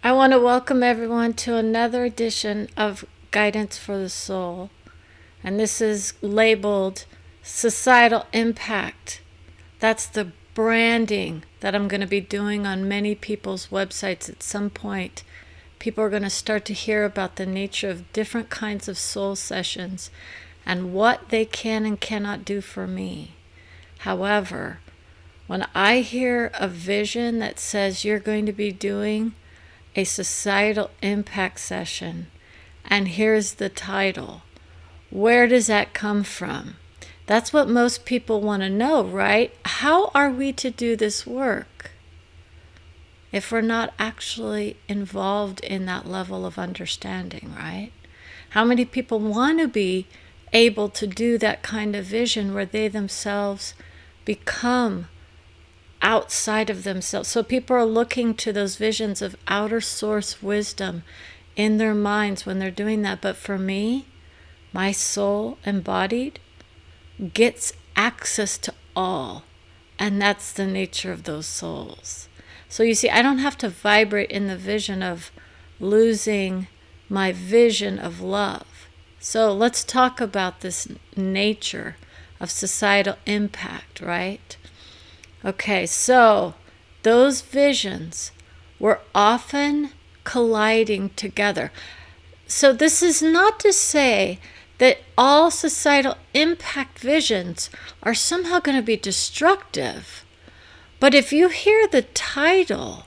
I want to welcome everyone to another edition of Guidance for the Soul. And this is labeled Societal Impact. That's the branding that I'm going to be doing on many people's websites at some point. People are going to start to hear about the nature of different kinds of soul sessions and what they can and cannot do for me. However, when I hear a vision that says you're going to be doing a societal impact session, and here's the title, where does that come from? That's what most people want to know, right? How are we to do this work if we're not actually involved in that level of understanding, right? How many people want to be able to do that kind of vision where they themselves become outside of themselves? So people are looking to those visions of outer source wisdom in their minds when they're doing that. But for me, my soul embodied gets access to all, and that's the nature of those souls. So you see, I don't have to vibrate in the vision of losing my vision of love. So let's talk about this nature of societal impact, right? Okay, so those visions were often colliding together. So this is not to say that all societal impact visions are somehow going to be destructive. But if you hear the title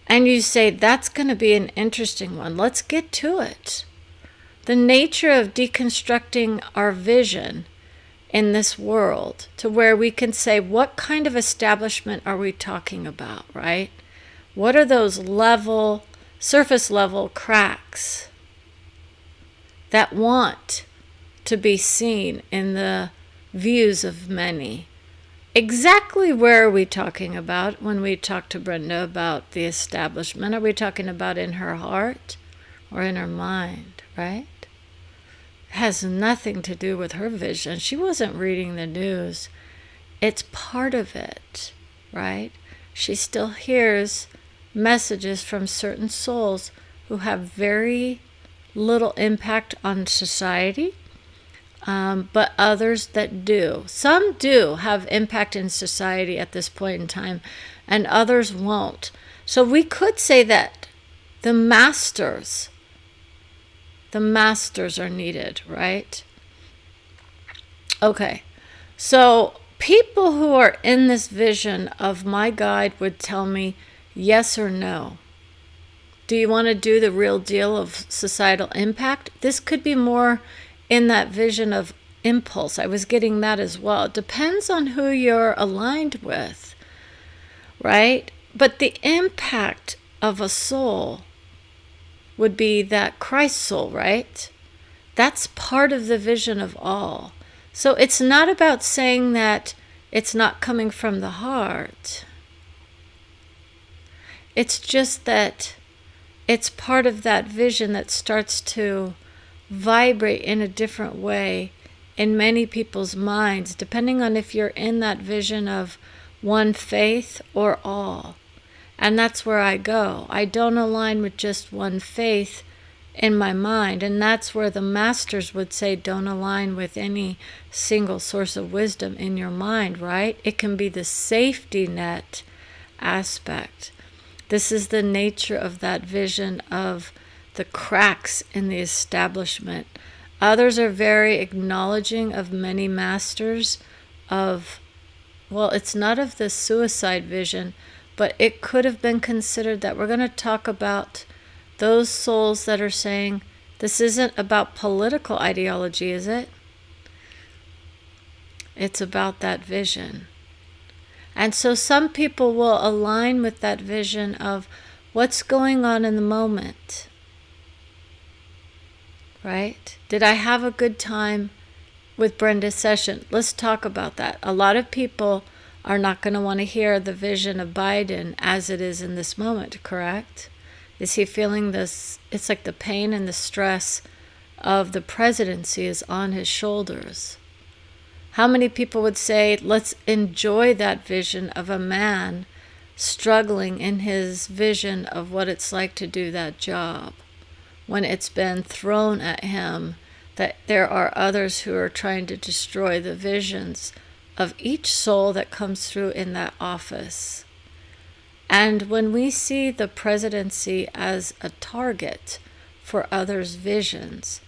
and you say, that's going to be an interesting one, let's get to it. The nature of deconstructing our vision in this world to where we can say, what kind of establishment are we talking about, right? What are those surface level cracks that want to be seen in the views of many? Exactly where are we talking about when we talk to Brenda about the establishment? Are we talking about in her heart or in her mind, right? It has nothing to do with her vision. She wasn't reading the news. It's part of it, right? She still hears messages from certain souls who have very little impact on society, but others that do. Some do have impact in society at this point in time, and others won't. So we could say that the masters are needed, right? Okay, so people who are in this vision of my guide would tell me yes or no. Do you want to do the real deal of societal impact? This could be more in that vision of impulse. I was getting that as well. It depends on who you're aligned with, right? But the impact of a soul would be that Christ soul, right? That's part of the vision of all. So it's not about saying that it's not coming from the heart. It's just that it's part of that vision that starts to vibrate in a different way in many people's minds, depending on if you're in that vision of one faith or all. And that's where I go. I don't align with just one faith in my mind. And that's where the masters would say don't align with any single source of wisdom in your mind, right? It can be the safety net aspect. This is the nature of that vision of the cracks in the establishment. Others are very acknowledging of many masters of, well, it's not of the suicide vision, but it could have been considered that we're going to talk about those souls that are saying, this isn't about political ideology, is it? It's about that vision. And so some people will align with that vision of what's going on in the moment, right? Did I have a good time with Brenda's session? Let's talk about that. A lot of people are not going to want to hear the vision of Biden as it is in this moment, correct? Is he feeling this? It's like the pain and the stress of the presidency is on his shoulders. How many people would say, let's enjoy that vision of a man struggling in his vision of what it's like to do that job, when it's been thrown at him that there are others who are trying to destroy the visions of each soul that comes through in that office. And when we see the presidency as a target for others' visions,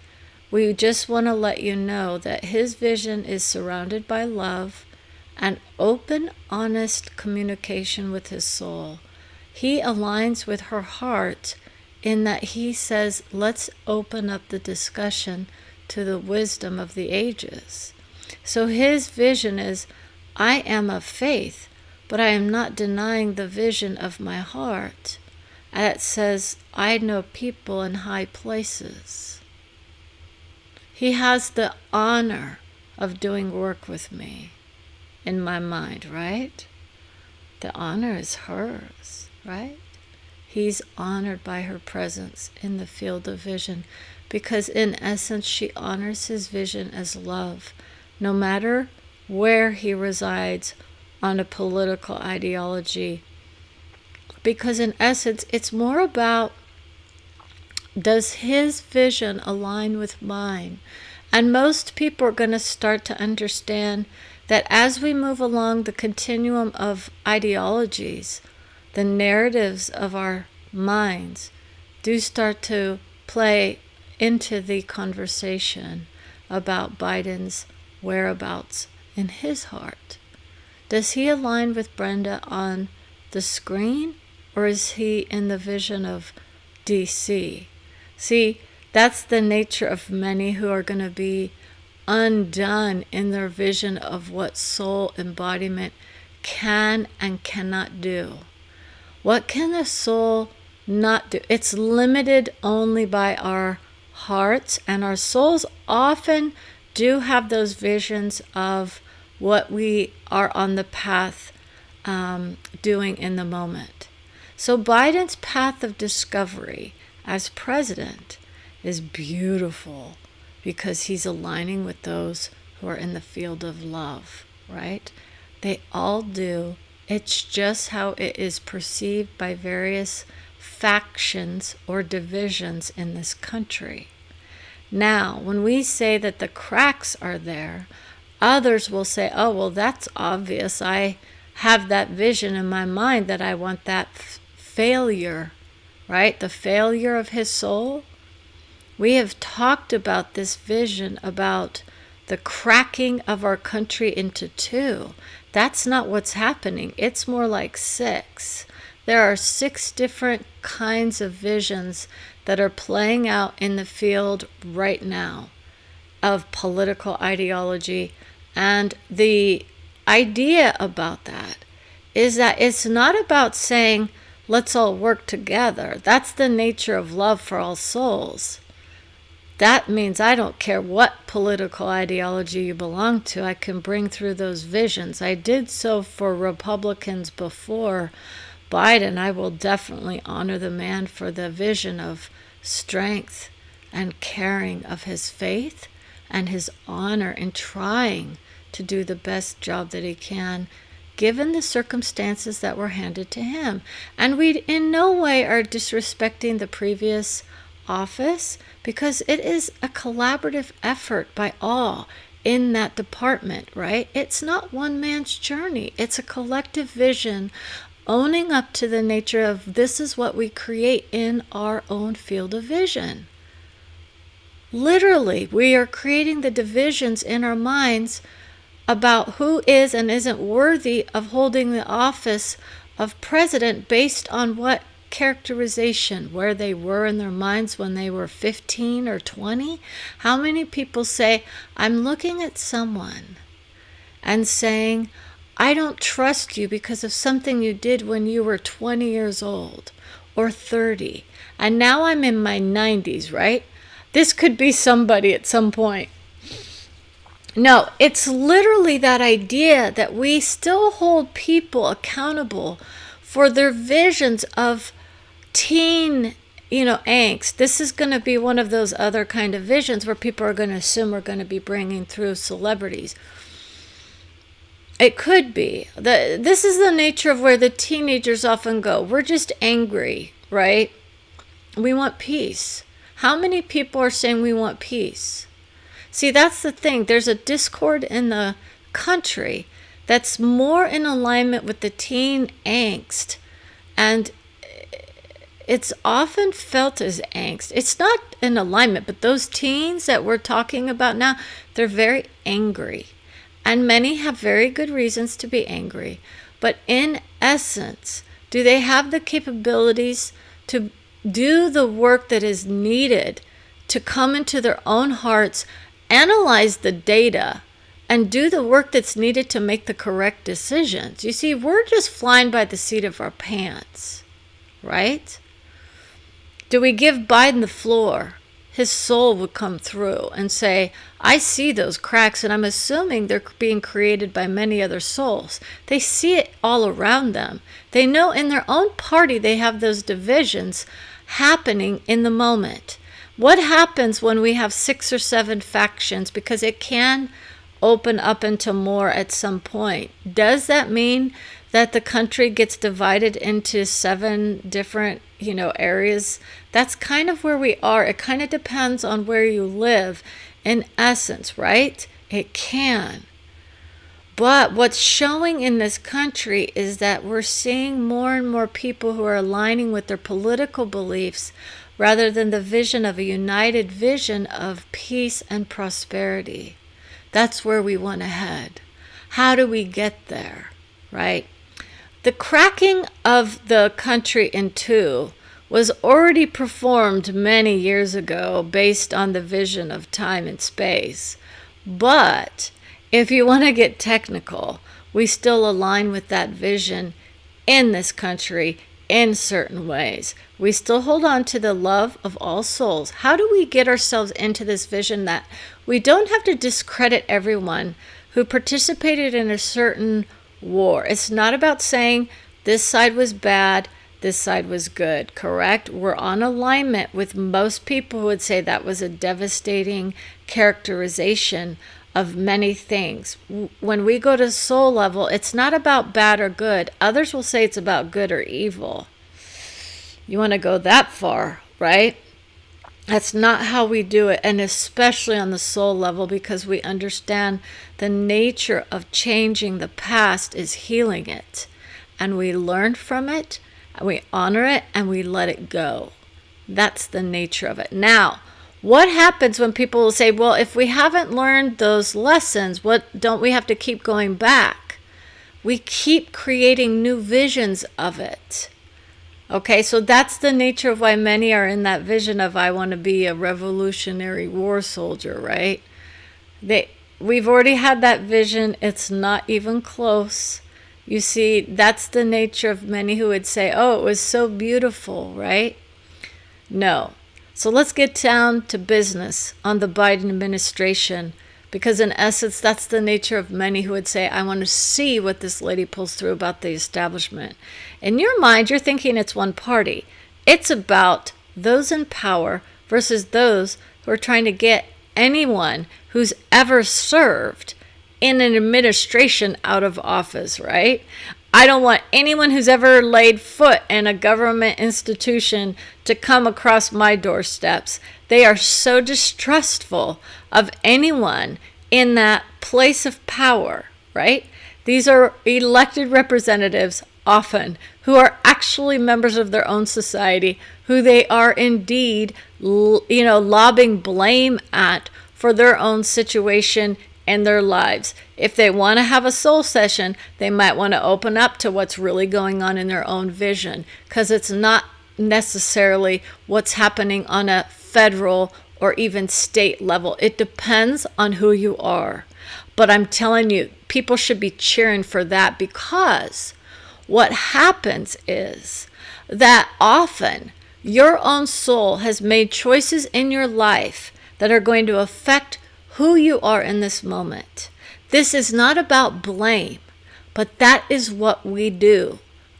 we just want to let you know that his vision is surrounded by love and open, honest communication with his soul. He aligns with her heart in that he says, let's open up the discussion to the wisdom of the ages. So his vision is, I am of faith, but I am not denying the vision of my heart. And it says, I know people in high places. He has the honor of doing work with me in my mind, right? The honor is hers, right? He's honored by her presence in the field of vision because in essence she honors his vision as love, no matter where he resides on a political ideology. Because in essence it's more about, does his vision align with mine? And most people are going to start to understand that as we move along the continuum of ideologies, the narratives of our minds do start to play into the conversation about Biden's whereabouts in his heart. Does he align with Brenda on the screen, or is he in the vision of DC? See, that's the nature of many who are going to be undone in their vision of what soul embodiment can and cannot do. What can a soul not do? It's limited only by our hearts, and our souls often do have those visions of what we are on the path doing in the moment. So Biden's path of discovery as president is beautiful because he's aligning with those who are in the field of love, right? They all do. It's just how it is perceived by various factions or divisions in this country. Now, when we say that the cracks are there, others will say, oh, well, that's obvious. I have that vision in my mind that I want that failure, right? The failure of his soul. We have talked about this vision about the cracking of our country into two. That's not what's happening. It's more like 6. There are 6 different kinds of visions that are playing out in the field right now of political ideology. And the idea about that is that it's not about saying, let's all work together. That's the nature of love for all souls. That means I don't care what political ideology you belong to, I can bring through those visions. I did so for Republicans before Biden. I will definitely honor the man for the vision of strength and caring of his faith and his honor in trying to do the best job that he can given the circumstances that were handed to him. And we in no way are disrespecting the previous office, because it is a collaborative effort by all in that department, right? It's not one man's journey. It's a collective vision owning up to the nature of this is what we create in our own field of vision. Literally, we are creating the divisions in our minds about who is and isn't worthy of holding the office of president based on what characterization, where they were in their minds when they were 15 or 20. How many people say, I'm looking at someone and saying, I don't trust you because of something you did when you were 20 years old or 30. And now I'm in my 90s, right? This could be somebody at some point. No, it's literally that idea that we still hold people accountable for their visions of teen, angst. This is going to be one of those other kind of visions where people are going to assume we're going to be bringing through celebrities. It could be. This is the nature of where the teenagers often go. We're just angry, right? We want peace. How many people are saying we want peace? See, that's the thing. There's a discord in the country that's more in alignment with the teen angst. And it's often felt as angst. It's not in alignment, but those teens that we're talking about now, they're very angry. And many have very good reasons to be angry. But in essence, do they have the capabilities to do the work that is needed to come into their own hearts, analyze the data, and do the work that's needed to make the correct decisions? You see, we're just flying by the seat of our pants, right? Do we give Biden the floor? His soul would come through and say, I see those cracks, and I'm assuming they're being created by many other souls. They see it all around them. They know in their own party they have those divisions happening in the moment. What happens when we have 6 or 7 factions? Because it can open up into more at some point. Does that mean that the country gets divided into 7 different, areas? That's kind of where we are. It kind of depends on where you live, in essence, right? It can. But what's showing in this country is that we're seeing more and more people who are aligning with their political beliefs rather than the vision of a united vision of peace and prosperity. That's where we want to head. How do we get there, right? The cracking of the country in two was already performed many years ago based on the vision of time and space. But if you want to get technical, we still align with that vision in this country in certain ways. We still hold on to the love of all souls. How do we get ourselves into this vision that we don't have to discredit everyone who participated in a certain war? It's not about saying this side was bad, this side was good, correct? We're on alignment with most people who would say that was a devastating characterization of many things. When we go to soul level, it's not about bad or good. Others will say it's about good or evil. You want to go that far, right? That's not how we do it, and especially on the soul level, because we understand the nature of changing the past is healing it. And we learn from it, and we honor it, and we let it go. That's the nature of it. Now, what happens when people will say, well, if we haven't learned those lessons, what don't we have to keep going back? We keep creating new visions of it. Okay, so that's the nature of why many are in that vision of I want to be a Revolutionary War soldier, right? We've already had that vision. It's not even close. You see, that's the nature of many who would say, oh, it was so beautiful, right? No. So let's get down to business on the Biden administration, because in essence, that's the nature of many who would say, I want to see what this lady pulls through about the establishment. In your mind, you're thinking it's one party. It's about those in power versus those who are trying to get anyone who's ever served in an administration out of office, right? I don't want anyone who's ever laid foot in a government institution to come across my doorsteps. They are so distrustful of anyone in that place of power, right? These are elected representatives often who are actually members of their own society, who they are indeed, lobbing blame at for their own situation and their lives. If they want to have a soul session, they might want to open up to what's really going on in their own vision, because it's not necessarily what's happening on a federal or even state level. It depends on who you are. But I'm telling you, people should be cheering for that, because what happens is that often your own soul has made choices in your life that are going to affect who you are in this moment. This is not about blame, but that is what we do.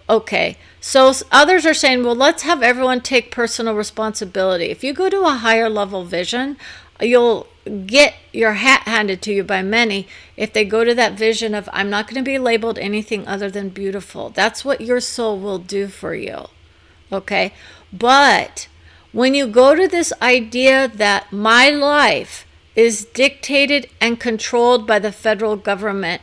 Okay, so others are saying, well, let's have everyone take personal responsibility. If you go to a higher level vision, you'll get your hat handed to you by many if they go to that vision of, I'm not going to be labeled anything other than beautiful. That's what your soul will do for you. Okay? But when you go to this idea that my life is dictated and controlled by the federal government,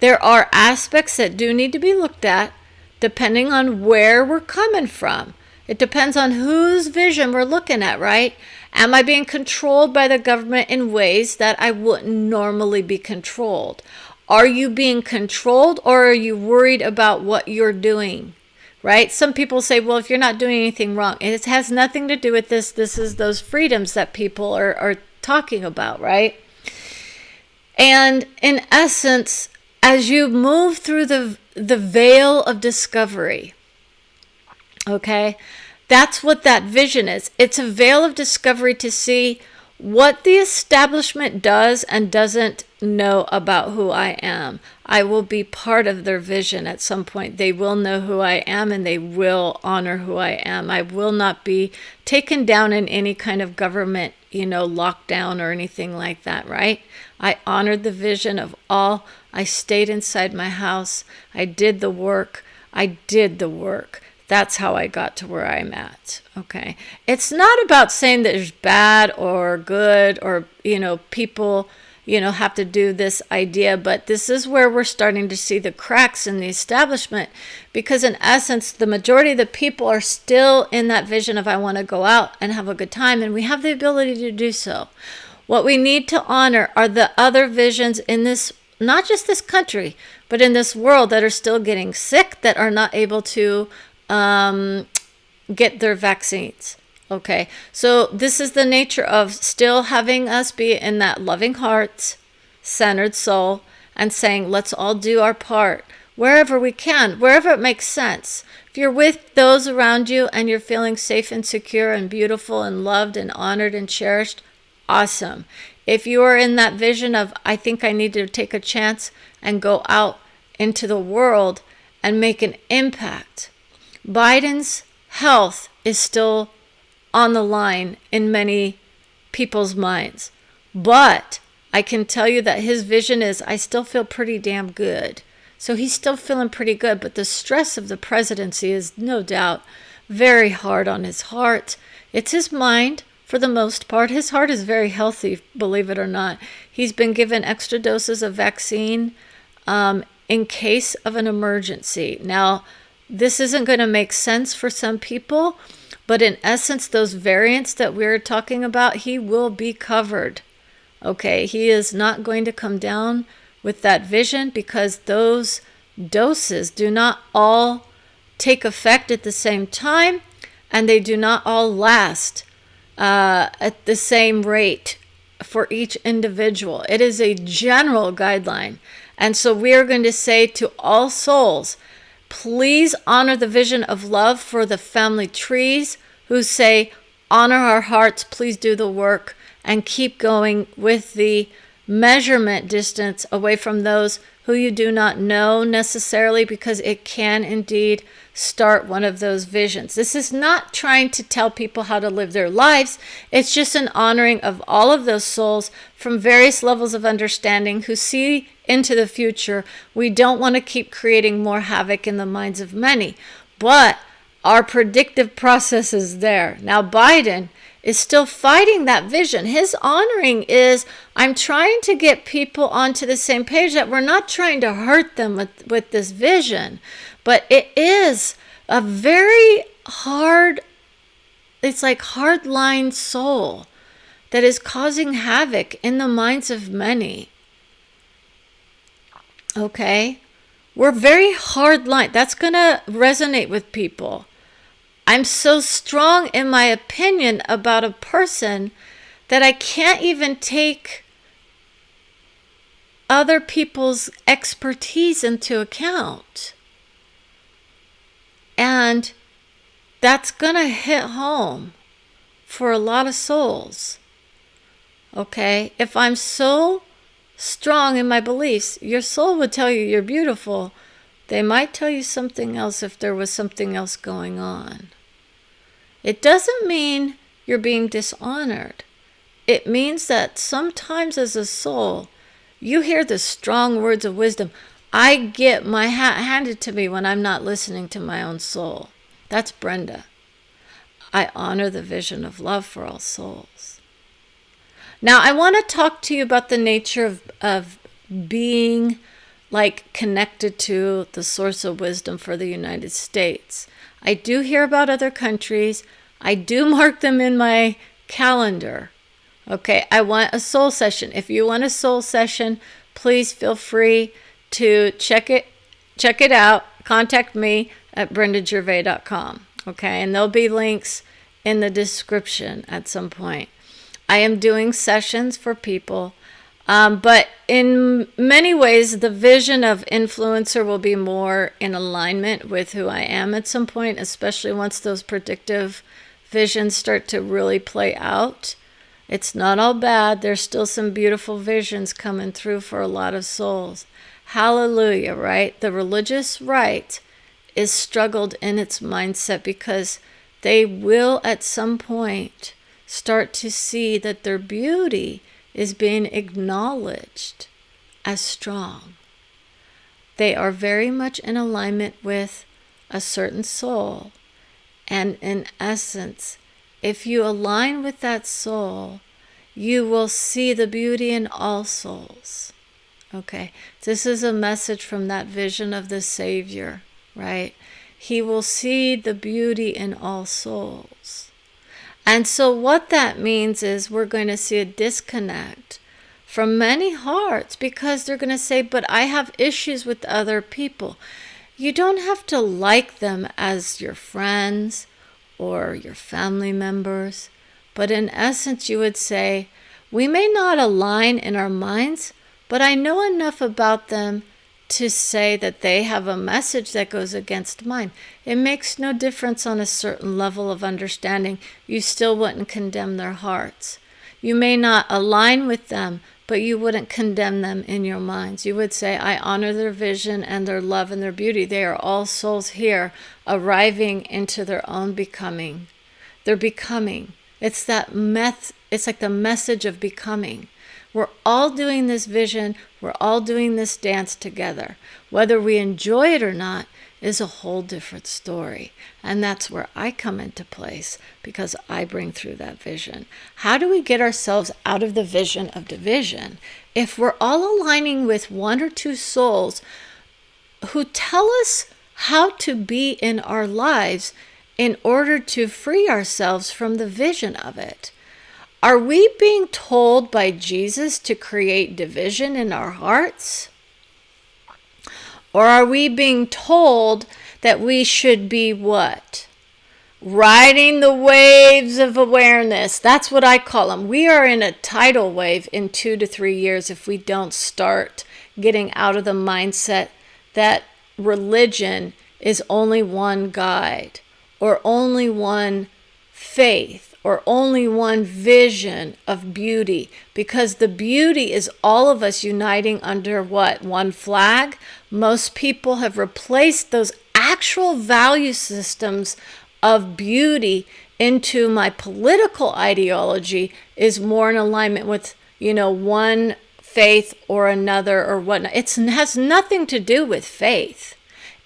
there are aspects that do need to be looked at depending on where we're coming from. It depends on whose vision we're looking at, right? Am I being controlled by the government in ways that I wouldn't normally be controlled? Are you being controlled, or are you worried about what you're doing? Right? Some people say, well, if you're not doing anything wrong, it has nothing to do with this. This is those freedoms that people are talking about, right? And in essence, as you move through the veil of discovery, okay, that's what that vision is. It's a veil of discovery to see what the establishment does and doesn't know about who I am. I will be part of their vision at some point. They will know who I am, and they will honor who I am. I will not be taken down in any kind of government, lockdown or anything like that, right? I honored the vision of all. I stayed inside my house. I did the work. That's how I got to where I'm at, okay? It's not about saying that there's bad or good or, people, have to do this idea, but this is where we're starting to see the cracks in the establishment, because in essence, the majority of the people are still in that vision of, I want to go out and have a good time, and we have the ability to do so. What we need to honor are the other visions in this, not just this country, but in this world, that are still getting sick, that are not able to get their vaccines. Okay, so this is the nature of still having us be in that loving heart, centered soul, and saying, let's all do our part wherever we can, wherever it makes sense. If you're with those around you and you're feeling safe and secure and beautiful and loved and honored and cherished, awesome. If you are in that vision of, I think I need to take a chance and go out into the world and make an impact, Biden's health is still on the line in many people's minds. But I can tell you that his vision is, I still feel pretty damn good. So he's still feeling pretty good. But the stress of the presidency is no doubt very hard on his heart. It's his mind for the most part. His heart is very healthy, believe it or not. He's been given extra doses of vaccine in case of an emergency. Now, this isn't going to make sense for some people, but in essence, those variants that we're talking about, he will be covered. Okay, he is not going to come down with that vision, because those doses do not all take effect at the same time, and they do not all last at the same rate for each individual. It is a general guideline. And so we are going to say to all souls, please honor the vision of love for the family trees who say, honor our hearts, please do the work, and keep going with the measurement distance away from those who you do not know necessarily, because it can indeed start one of those visions. This is not trying to tell people how to live their lives. It's just an honoring of all of those souls from various levels of understanding who see into the future. We don't want to keep creating more havoc in the minds of many, but our predictive process is there. Now, Biden is still fighting that vision. His honoring is, I'm trying to get people onto the same page, that we're not trying to hurt them with this vision, but it is a very hard, it's like hard-line soul that is causing havoc in the minds of many. Okay? We're very hard-line. That's going to resonate with people. I'm so strong in my opinion about a person that I can't even take other people's expertise into account. And that's going to hit home for a lot of souls. Okay? If I'm so strong in my beliefs, your soul would tell you you're beautiful. They might tell you something else if there was something else going on. It doesn't mean you're being dishonored. it means that sometimes as a soul, you hear the strong words of wisdom. I get my hat handed to me when I'm not listening to my own soul. That's Brenda. I honor the vision of love for all souls. Now, I want to talk to you about the nature of being like connected to the source of wisdom for the United States. I do hear about other countries. I do mark them in my calendar. Okay, I want a soul session. If you want a soul session, please feel free to check it out. Contact me at brendagervais.com. Okay, and there'll be links in the description at some point. I am doing sessions for people, but in many ways, the vision of influencer will be more in alignment with who I am at some point, especially once those predictive visions start to really play out. It's not all bad. There's still some beautiful visions coming through for a lot of souls. Hallelujah, right? The religious right is struggled in its mindset because they will at some point start to see that their beauty is being acknowledged as strong. They are very much in alignment with a certain soul. And in essence, if you align with that soul, you will see the beauty in all souls. Okay, this is a message from that vision of the Savior, right? He will see the beauty in all souls. And so what that means is we're going to see a disconnect from many hearts because they're going to say, but I have issues with other people. You don't have to like them as your friends or your family members, but in essence you would say, we may not align in our minds, but I know enough about them to say that they have a message that goes against mine. It makes no difference on a certain level of understanding. You still wouldn't condemn their hearts. You may not align with them, but you wouldn't condemn them in your minds. You would say, I honor their vision and their love and their beauty. They are all souls here arriving into their own becoming. They're becoming. It's like the message of becoming. We're all doing this vision. We're all doing this dance together. Whether we enjoy it or not is a whole different story. And that's where I come into place because I bring through that vision. How do we get ourselves out of the vision of division if we're all aligning with one or two souls who tell us how to be in our lives in order to free ourselves from the vision of it? Are we being told by Jesus to create division in our hearts? Or are we being told that we should be what? Riding the waves of awareness. That's what I call them. We are in a tidal wave in 2 to 3 years if we don't start getting out of the mindset that religion is only one guide or only one faith or only one vision of beauty, because the beauty is all of us uniting under what? One flag? Most people have replaced those actual value systems of beauty into my political ideology is more in alignment with, one faith or another or whatnot. It has nothing to do with faith.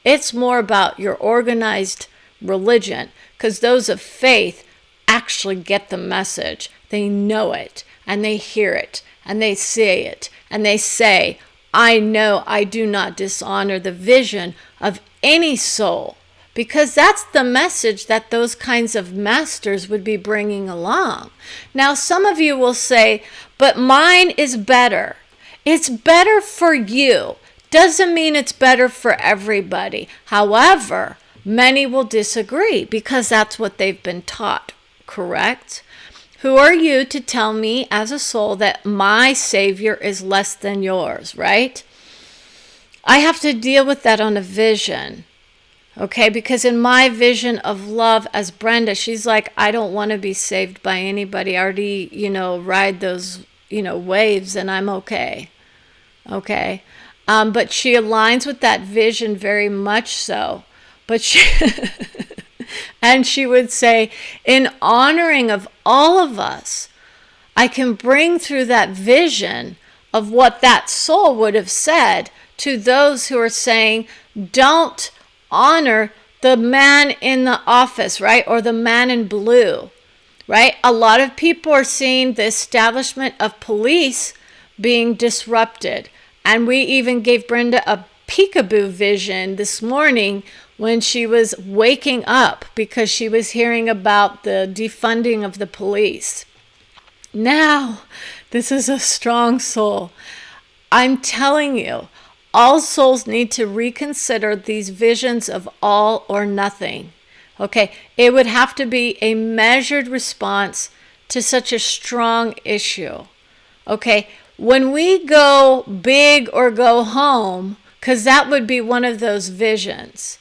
It's more about your organized religion, because those of faith actually get the message. They know it, and they hear it, and they say it, and they say, I know I do not dishonor the vision of any soul, because that's the message that those kinds of masters would be bringing along. Now, some of you will say, but mine is better. It's better for you. Doesn't mean it's better for everybody. However, many will disagree because that's what they've been taught. Correct? Who are you to tell me as a soul that my Savior is less than yours, right? I have to deal with that on a vision, okay? Because in my vision of love as Brenda, she's like, I don't want to be saved by anybody. I already, ride those, waves and I'm okay, okay? But she aligns with that vision very much so. But and she would say, in honoring of all of us, I can bring through that vision of what that soul would have said to those who are saying, don't honor the man in the office, right? Or the man in blue, right? A lot of people are seeing the establishment of police being disrupted. And we even gave Brenda a peekaboo vision this morning when she was waking up because she was hearing about the defunding of the police. Now, this is a strong soul. I'm telling you, all souls need to reconsider these visions of all or nothing. Okay, it would have to be a measured response to such a strong issue. Okay, when we go big or go home, because that would be one of those visions.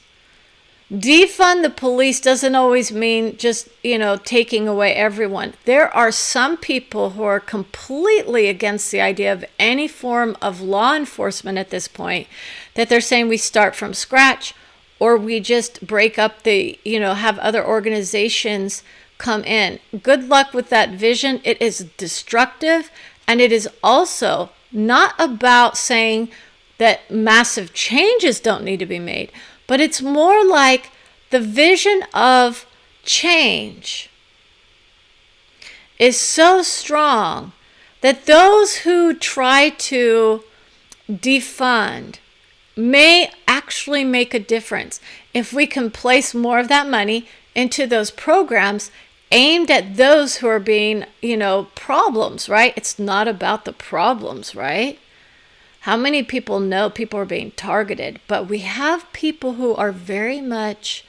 Defund the police doesn't always mean just, taking away everyone. There are some people who are completely against the idea of any form of law enforcement at this point, that they're saying we start from scratch or we just break up have other organizations come in. Good luck with that vision. It is destructive, and it is also not about saying that massive changes don't need to be made, but it's more like the vision of change is so strong that those who try to defund may actually make a difference if we can place more of that money into those programs aimed at those who are being, problems, right? It's not about the problems, right? How many people know people are being targeted? But we have people who are very much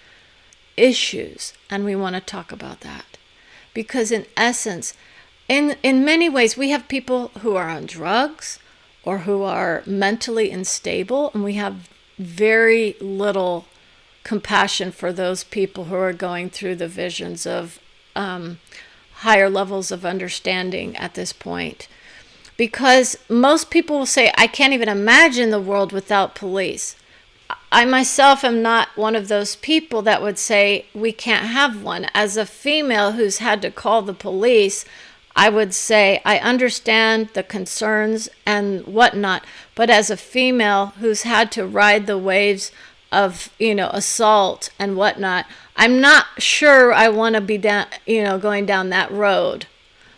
issues, and we want to talk about that. Because in essence, in many ways, we have people who are on drugs or who are mentally unstable, and we have very little compassion for those people who are going through the visions of higher levels of understanding at this point. Because most people will say, I can't even imagine the world without police. I myself am not one of those people that would say we can't have one. As a female who's had to call the police, I would say I understand the concerns and whatnot. But as a female who's had to ride the waves of, assault and whatnot, I'm not sure I want to be down, going down that road.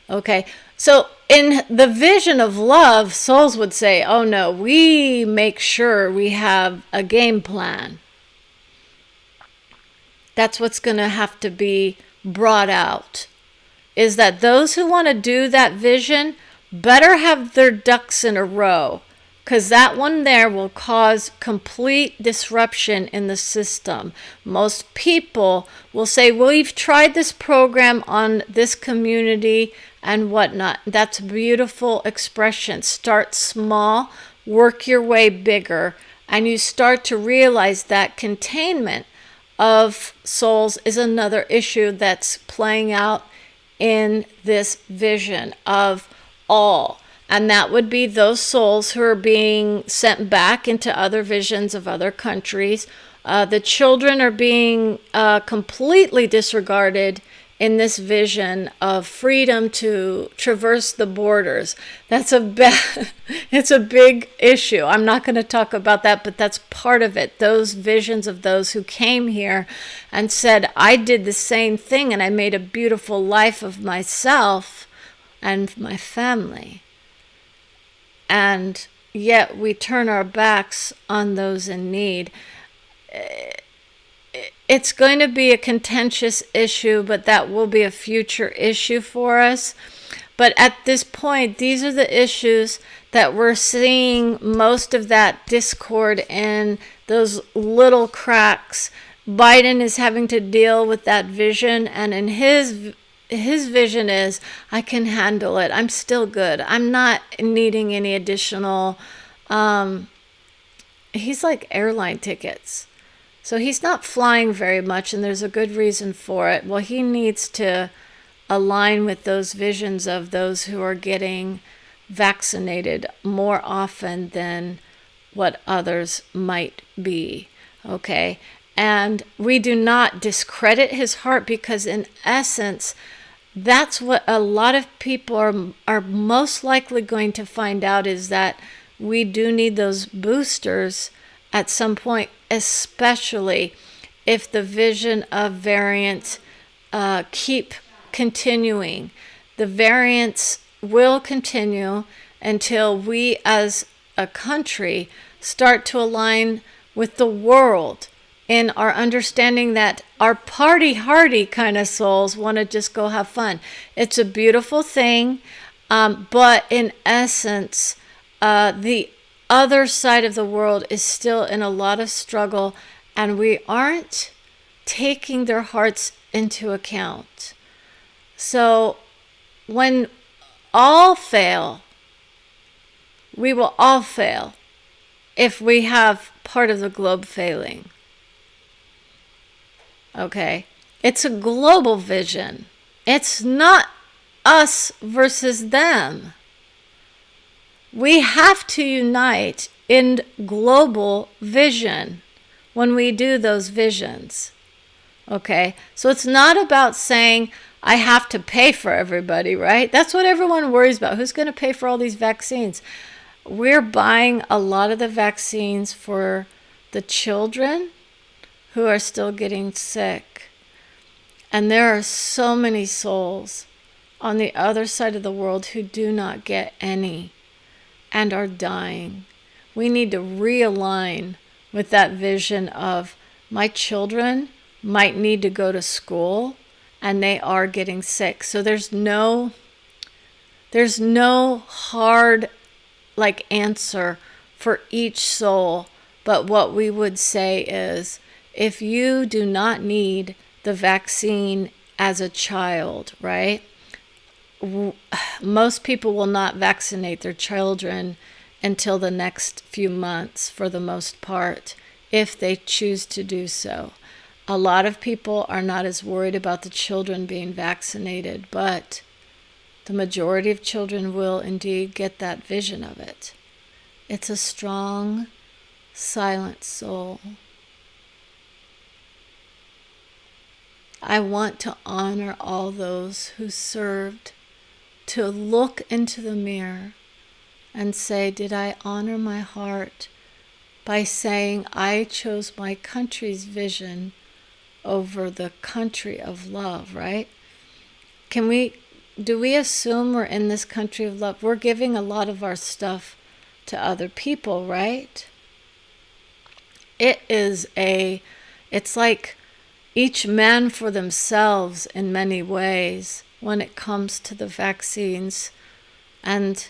Okay. So in the vision of love, souls would say, oh no, we make sure we have a game plan. That's what's going to have to be brought out, is that those who want to do that vision better have their ducks in a row, because that one there will cause complete disruption in the system. Most people will say, well, we've tried this program on this community and whatnot. That's a beautiful expression. Start small, work your way bigger, and you start to realize that containment of souls is another issue that's playing out in this vision of all. And that would be those souls who are being sent back into other visions of other countries. The children are being completely disregarded in this vision of freedom to traverse the borders. It's a big issue. I'm not going to talk about that, but that's part of it. Those visions of those who came here and said, I did the same thing and I made a beautiful life of myself and my family. And yet we turn our backs on those in need. It's going to be a contentious issue, but that will be a future issue for us. But at this point, these are the issues that we're seeing most of that discord in, those little cracks. Biden is having to deal with that vision, and in his vision is, I can handle it. I'm still good. I'm not needing any additional, he's like airline tickets. So he's not flying very much, and there's a good reason for it. Well, he needs to align with those visions of those who are getting vaccinated more often than what others might be, okay? And we do not discredit his heart, because in essence, That's what a lot of people are most likely going to find out, is that we do need those boosters at some point, especially if the vision of variants keep continuing. The variants will continue until we as a country start to align with the world in our understanding that our party hardy kind of souls want to just go have fun. It's a beautiful thing, but in essence, the other side of the world is still in a lot of struggle, and we aren't taking their hearts into account. So when all fail, we will all fail if we have part of the globe failing. Okay? It's a global vision. It's not us versus them. We have to unite in global vision when we do those visions. Okay? So it's not about saying, I have to pay for everybody, right? That's what everyone worries about. Who's going to pay for all these vaccines? We're buying a lot of the vaccines for the children who are still getting sick. And there are so many souls on the other side of the world who do not get any and are dying. We need to realign with that vision of, my children might need to go to school and they are getting sick. So there's no hard answer for each soul, but what we would say is, if you do not need the vaccine as a child, right? Most people will not vaccinate their children until the next few months, for the most part, if they choose to do so. A lot of people are not as worried about the children being vaccinated, but the majority of children will indeed get that vision of it. It's a strong, silent soul. I want to honor all those who served, to look into the mirror and say, did I honor my heart by saying I chose my country's vision over the country of love, right? Do we assume we're in this country of love? We're giving a lot of our stuff to other people, right? It's like each man for themselves in many ways when it comes to the vaccines. And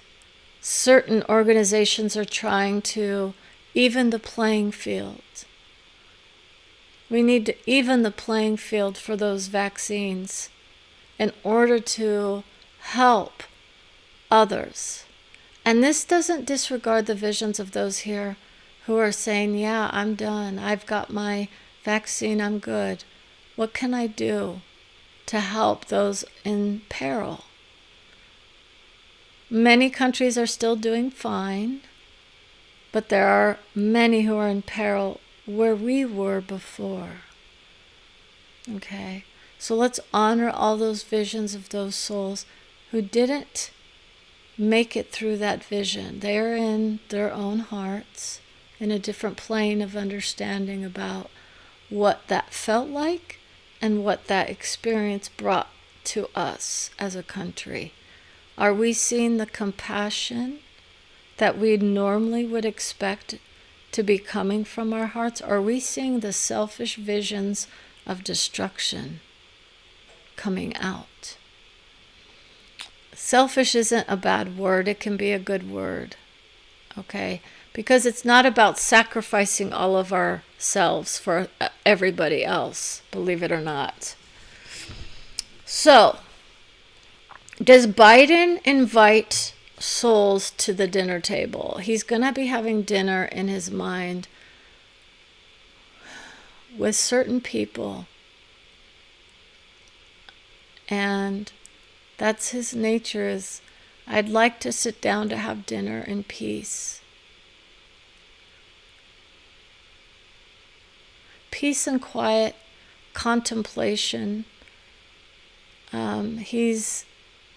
certain organizations are trying to even the playing field. We need to even the playing field for those vaccines in order to help others. And this doesn't disregard the visions of those here who are saying, yeah, I'm done. I've got my vaccine. I'm good. What can I do to help those in peril? Many countries are still doing fine, but there are many who are in peril where we were before. Okay? So let's honor all those visions of those souls who didn't make it through that vision. They are in their own hearts, in a different plane of understanding about what that felt like and what that experience brought to us as a country. Are we seeing the compassion that we normally would expect to be coming from our hearts? Or are we seeing the selfish visions of destruction coming out? Selfish isn't a bad word. It can be a good word, okay? Because it's not about sacrificing all of ourselves for everybody else, believe it or not. So, does Biden invite souls to the dinner table? He's going to be having dinner in his mind with certain people. And that's his nature, is I'd like to sit down to have dinner in peace. Peace and quiet contemplation He's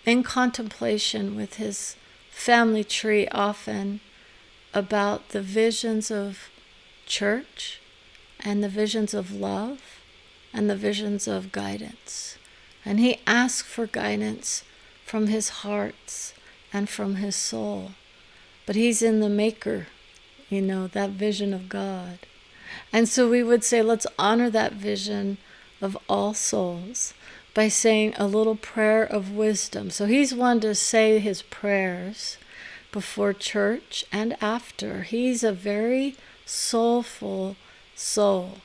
in contemplation with his family tree often about the visions of church and the visions of love and the visions of guidance. And he asks for guidance from his hearts and from his soul. But he's in the maker, that vision of God. And so we would say, let's honor that vision of all souls by saying a little prayer of wisdom. So he's one to say his prayers before church and after. He's a very soulful soul,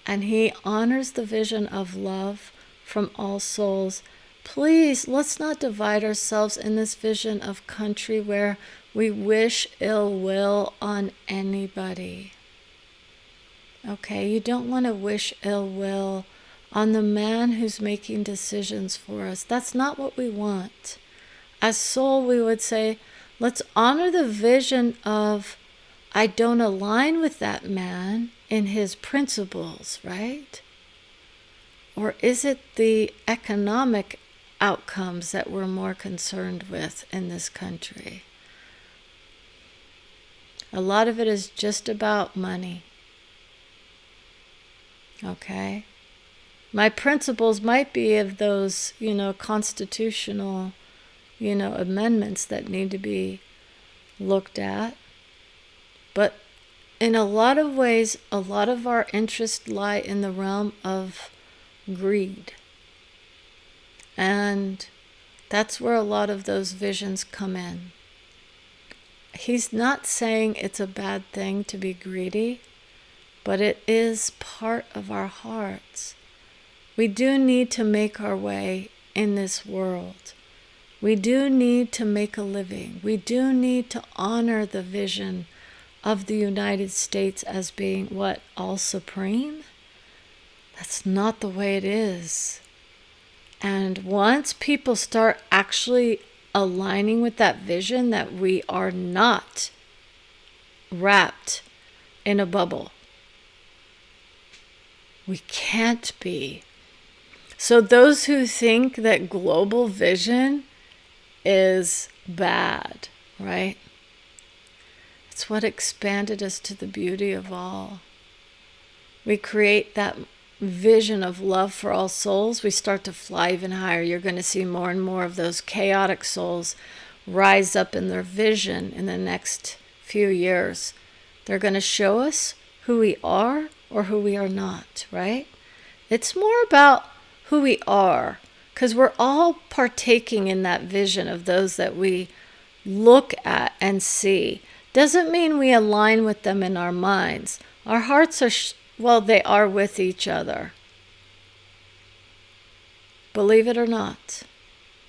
and he honors the vision of love from all souls. Please, let's not divide ourselves in this vision of country where we wish ill will on anybody. Okay, you don't want to wish ill will on the man who's making decisions for us. That's not what we want. As soul, we would say, let's honor the vision of, I don't align with that man in his principles, right? Or is it the economic outcomes that we're more concerned with in this country? A lot of it is just about money. Okay? My principles might be of those, constitutional, amendments that need to be looked at. But in a lot of ways, a lot of our interests lie in the realm of greed. And that's where a lot of those visions come in. He's not saying it's a bad thing to be greedy, but it is part of our hearts. We do need to make our way in this world. We do need to make a living. We do need to honor the vision of the United States as being what? All supreme? That's not the way it is. And once people start actually aligning with that vision, that we are not wrapped in a bubble. We can't be. So those who think that global vision is bad, right? It's what expanded us to the beauty of all. We create that vision of love for all souls. We start to fly even higher. You're going to see more and more of those chaotic souls rise up in their vision in the next few years. They're going to show us who we are or who we are not, right? It's more about who we are, because we're all partaking in that vision of those that we look at and see. Doesn't mean we align with them in our minds. Our hearts are, they are with each other. Believe it or not.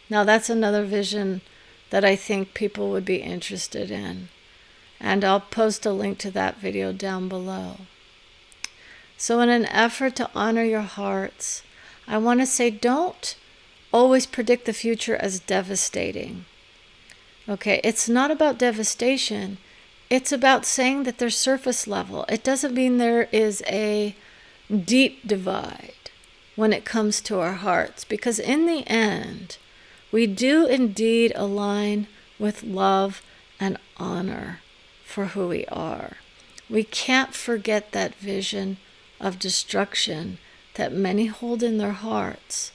Now that's another vision that I think people would be interested in. And I'll post a link to that video down below. So in an effort to honor your hearts, I want to say don't always predict the future as devastating. Okay, it's not about devastation. It's about saying that there's surface level. It doesn't mean there is a deep divide when it comes to our hearts, because in the end, we do indeed align with love and honor for who we are. We can't forget that vision of destruction that many hold in their hearts.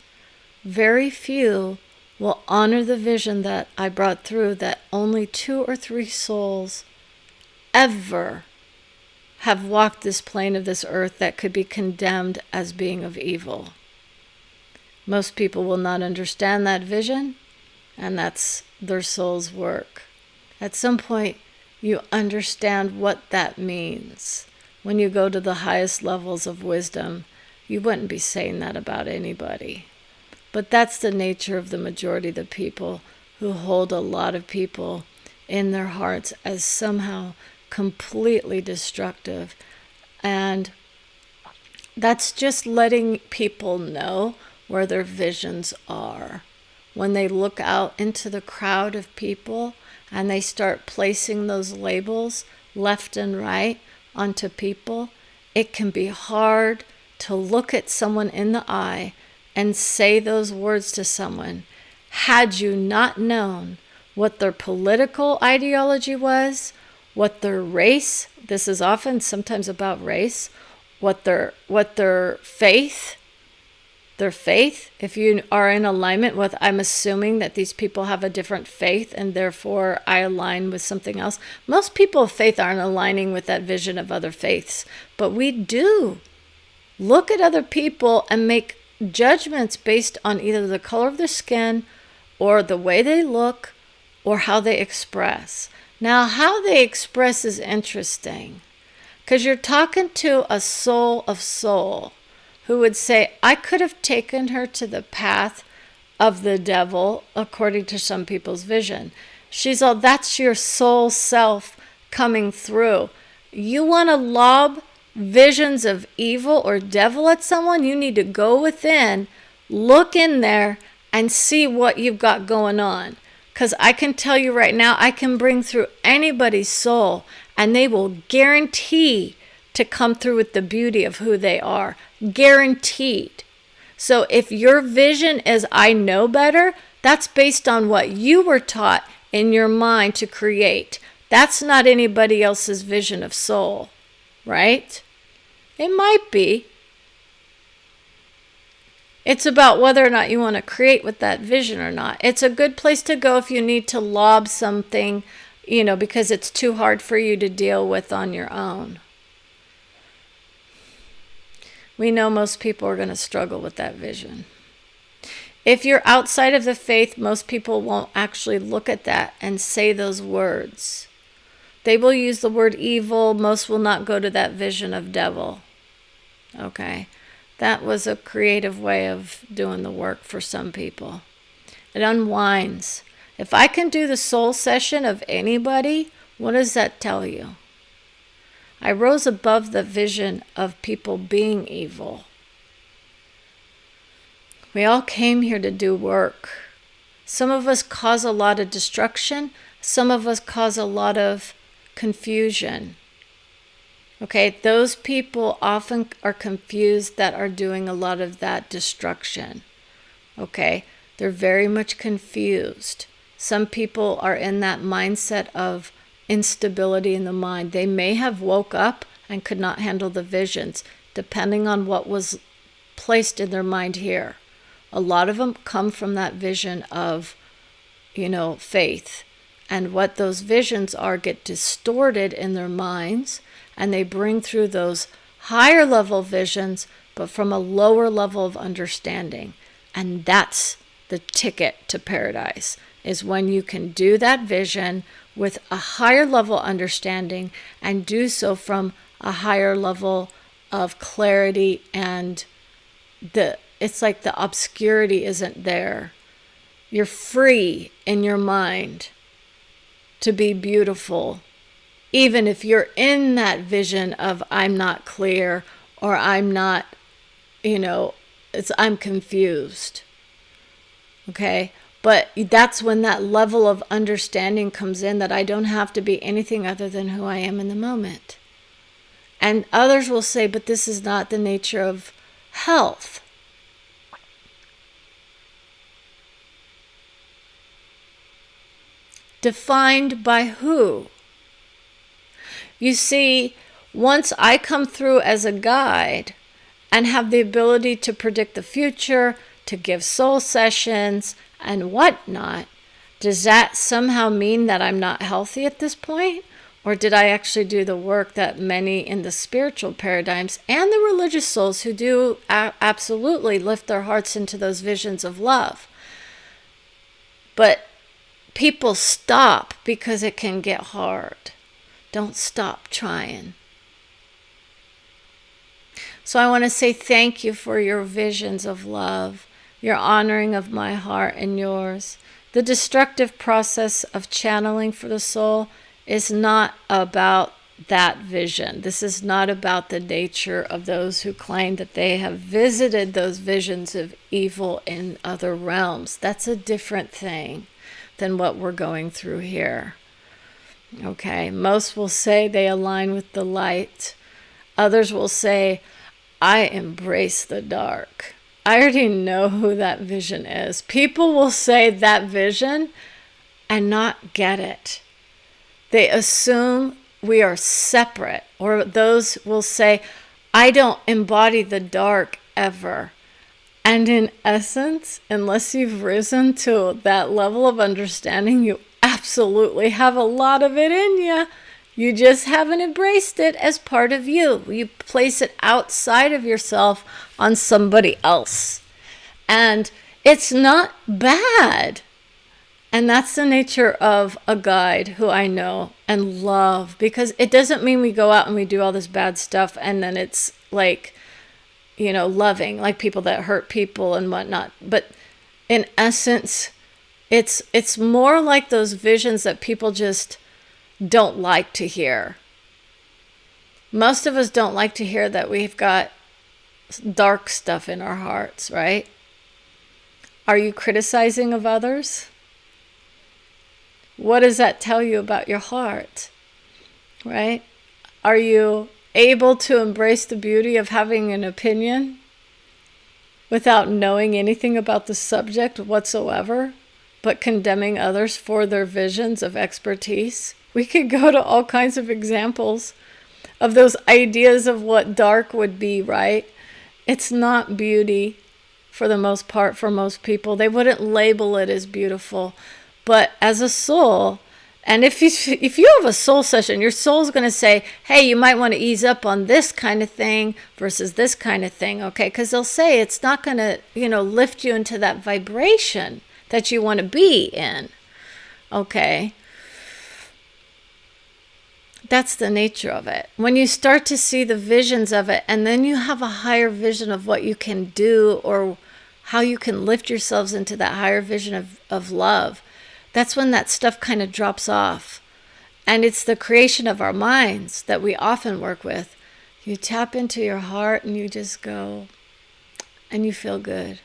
Very few will honor the vision that I brought through, that only 2 or 3 souls ever have walked this plane of this earth that could be condemned as being of evil. Most people will not understand that vision, and that's their soul's work. At some point, you understand what that means. When you go to the highest levels of wisdom, you wouldn't be saying that about anybody. But that's the nature of the majority of the people who hold a lot of people in their hearts as somehow completely destructive. And that's just letting people know where their visions are. When they look out into the crowd of people and they start placing those labels left and right onto people, it can be hard to look at someone in the eye and say those words to someone, had you not known what their political ideology was, what their race, this is often sometimes about race, what their faith, if you are in alignment with, I'm assuming that these people have a different faith and therefore I align with something else. Most people of faith aren't aligning with that vision of other faiths, but we do look at other people and make judgments based on either the color of their skin or the way they look or how they express. Now, how they express is interesting because you're talking to a soul of soul who would say, I could have taken her to the path of the devil, according to some people's vision. She's all, that's your soul self coming through. You want to lob visions of evil or devil at someone? You need to go within, look in there, and see what you've got going on. Because I can tell you right now, I can bring through anybody's soul, and they will guarantee to come through with the beauty of who they are. Guaranteed. So if your vision is, I know better, that's based on what you were taught in your mind to create. That's not anybody else's vision of soul, right? It might be. It's about whether or not you want to create with that vision or not. It's a good place to go if you need to lob something, because it's too hard for you to deal with on your own. We know most people are going to struggle with that vision. If you're outside of the faith, most people won't actually look at that and say those words. They will use the word evil. Most will not go to that vision of devil. Okay? That was a creative way of doing the work for some people. It unwinds. If I can do the soul session of anybody, what does that tell you? I rose above the vision of people being evil. We all came here to do work. Some of us cause a lot of destruction. Some of us cause a lot of confusion. Okay, those people often are confused that are doing a lot of that destruction. Okay, they're very much confused. Some people are in that mindset of instability in the mind. They may have woke up and could not handle the visions, depending on what was placed in their mind here. A lot of them come from that vision of, faith. And what those visions are get distorted in their minds, and they bring through those higher level visions, but from a lower level of understanding. And that's the ticket to paradise, is when you can do that vision with a higher level understanding and do so from a higher level of clarity, and it's like the obscurity isn't there. You're free in your mind to be beautiful, even if you're in that vision of I'm not clear or I'm not, I'm confused. Okay? But that's when that level of understanding comes in, that I don't have to be anything other than who I am in the moment. And others will say, but this is not the nature of health. Defined by who? You see, once I come through as a guide and have the ability to predict the future, to give soul sessions and whatnot, does that somehow mean that I'm not healthy at this point? Or did I actually do the work that many in the spiritual paradigms and the religious souls who do absolutely lift their hearts into those visions of love? But people stop because it can get hard. Don't stop trying. So I want to say thank you for your visions of love, your honoring of my heart and yours. The destructive process of channeling for the soul is not about that vision. This is not about the nature of those who claim that they have visited those visions of evil in other realms. That's a different thing than what we're going through here. Okay, most will say they align with the light. Others will say, I embrace the dark. I already know who that vision is. People will say that vision and not get it. They assume we are separate, or those will say, I don't embody the dark ever. And in essence, unless you've risen to that level of understanding, you absolutely have a lot of it in you. You just haven't embraced it as part of you. You place it outside of yourself on somebody else. And it's not bad. And that's the nature of a guide who I know and love, because it doesn't mean we go out and we do all this bad stuff and then it's like, loving, like people that hurt people and whatnot. But in essence, it's more like those visions that people just don't like to hear. Most of us don't like to hear that we've got dark stuff in our hearts, right? Are you criticizing of others? What does that tell you about your heart, right? Are you able to embrace the beauty of having an opinion without knowing anything about the subject whatsoever, but condemning others for their visions of expertise? We could go to all kinds of examples of those ideas of what dark would be, right? It's not beauty for the most part for most people. They wouldn't label it as beautiful. But as a soul, and if you have a soul session, your soul's going to say, hey, you might want to ease up on this kind of thing versus this kind of thing, okay? Because they'll say it's not going to, lift you into that vibration that you want to be in, okay? That's the nature of it. When you start to see the visions of it, and then you have a higher vision of what you can do or how you can lift yourselves into that higher vision of love, that's when that stuff kind of drops off. And it's the creation of our minds that we often work with. You tap into your heart and you just go and you feel good.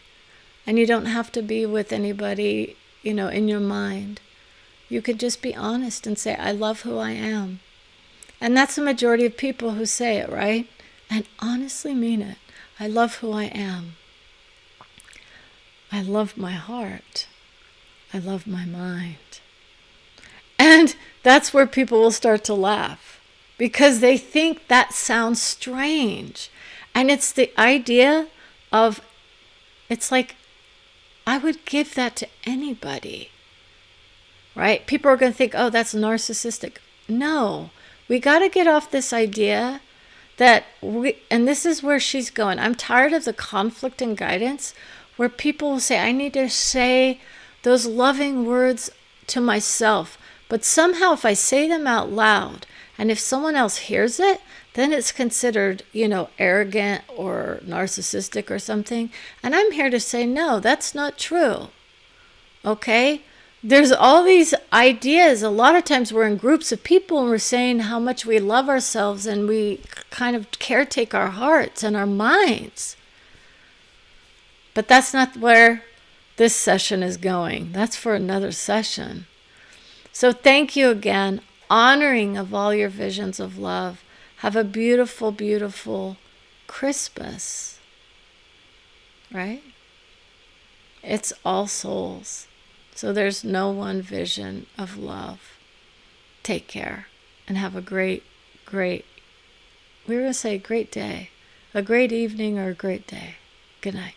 And you don't have to be with anybody, in your mind. You could just be honest and say, I love who I am. And that's the majority of people who say it, right? And honestly mean it. I love who I am. I love my heart. I love my mind. And that's where people will start to laugh because they think that sounds strange. And it's the idea of, it's like, I would give that to anybody, right? People are going to think, oh, that's narcissistic. No, we got to get off this idea that and this is where she's going. I'm tired of the conflict and guidance where people will say, I need to say those loving words to myself. But somehow if I say them out loud and if someone else hears it, then it's considered, arrogant or narcissistic or something. And I'm here to say, no, that's not true. Okay? There's all these ideas. A lot of times we're in groups of people and we're saying how much we love ourselves and we kind of caretake our hearts and our minds. But that's not where this session is going. That's for another session. So thank you again, honoring of all your visions of love. Have a beautiful, beautiful Christmas, right? It's all souls. So there's no one vision of love. Take care and have a great, we were going to say great day, a great evening or a great day. Good night.